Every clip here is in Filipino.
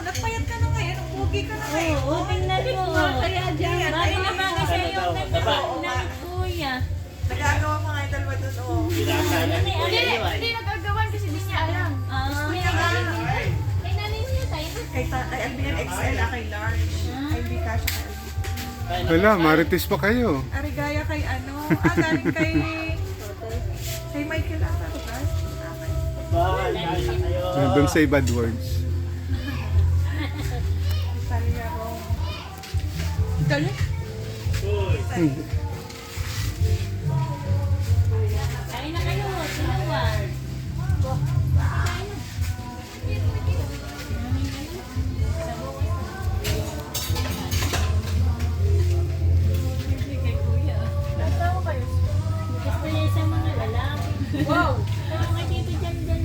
Nagpayat ka na ngayon, umugi ka na ngayon. Oo, tingnan mo. Kaya dyan. Bakit naman kasi yung ng kuya? Nagagawa mga idol mo doon, oh. Hindi nagagawan kasi di niya alam. Kay nanay niya tayo. Kay Albion XL, kay large. Kay Bika siya kay Albion. Wala, marites pa kayo. Arigaya kay ano, galing kay Michael ata, guys. Doon say bad words. Italia Rome. Italia? Kain na kayo, sinuwan. Gusto niya sa mga lalaki. Wow! Pero nga dito dyan din.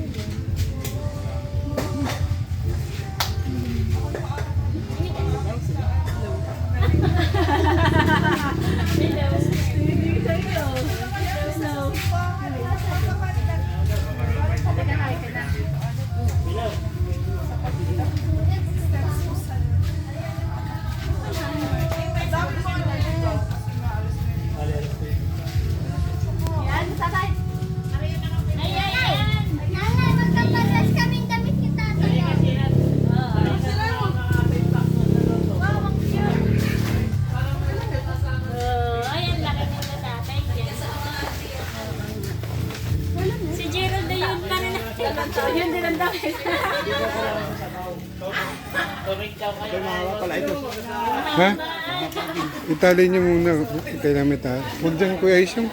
Yan, tatay. Ayan! Nanay, magkapalas kaming damit ni tatay. Ayan, laki ng tatay dyan. Si Gerald na yun pa na Yun din ang damit. Ha? Itali niyo muna. Kailangan ta. Huwag dyan, Kuya Isyong.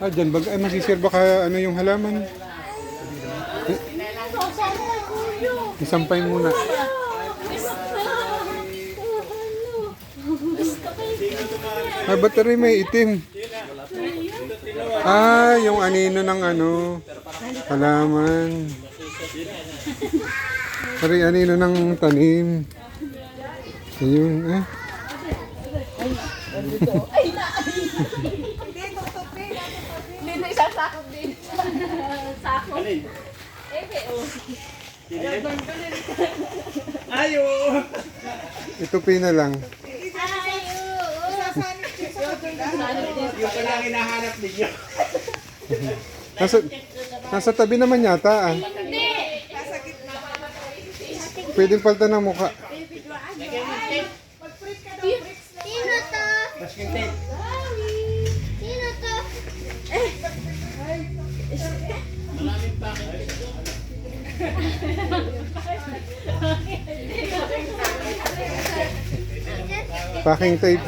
Dyan. Ay, masisir baka ano yung halaman. Isampay muna. Ba't rin may itim? Yung anino ng ano. Halaman. Pari anino ng tanim. Ayun, Hindi na isang sakot din. Sako. Ayo! Ito pina lang. Yung pala ang hinahanap ninyo. Nasa tabi naman yata. Pwedeng palta ng mukha. Sino to? Masking tape. Sino to? Packing tape.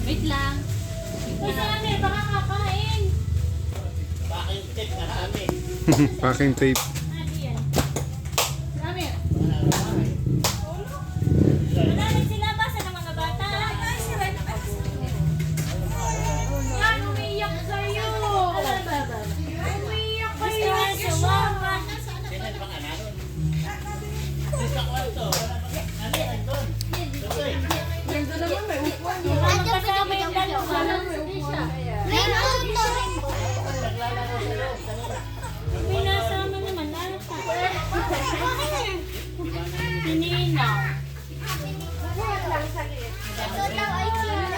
Wait lang. Kasi kami, baka kakain. Packing tape. Ano yan? Malalim sila ba sa mga bata? Yan, umiiyak sa'yo. Umiiyak Gusto nga sumama. Ganda naman, may upuan. Magkasama yung dalawa. Rainbow to. May nasama naman. Ata. Sininaw. Ito daw ay sino?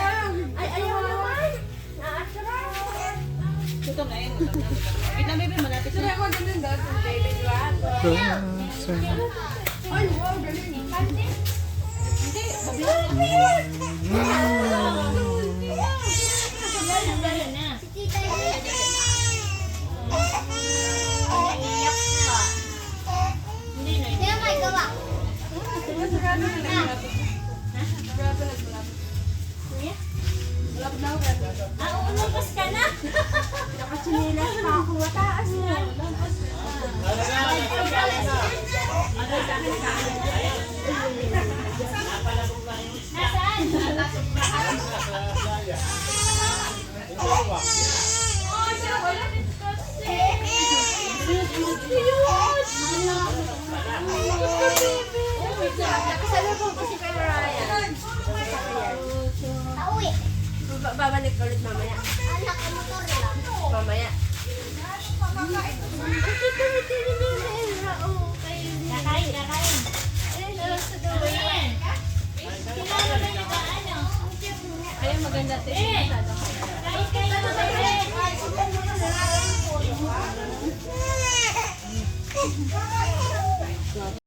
Ay, ayaw naman. Ito na yun. Wait lang, baby, malapit na. Ako ganun daw. David Wato. Ay, wow, galing. Hindi, babilan. Ganun na. Si Tita Ed. Naiiyak pa. Hindi na. Hindi may gawa. Sigurado na lang. Sigurado na lang. Kuya? Malapit na ako, Brad. Umubos ka na. Nakachinilas pa ako. Mataas na. Nasaan? Nakasalubong ko si Kuya Ryan. Pauwi. Babalik ulit mamaya. Anak, motor lang. Mamaya. Kakain, kakain. Ayan. Kilala na yung ano. Ayun, maganda. Eh, kain kayo na kayo.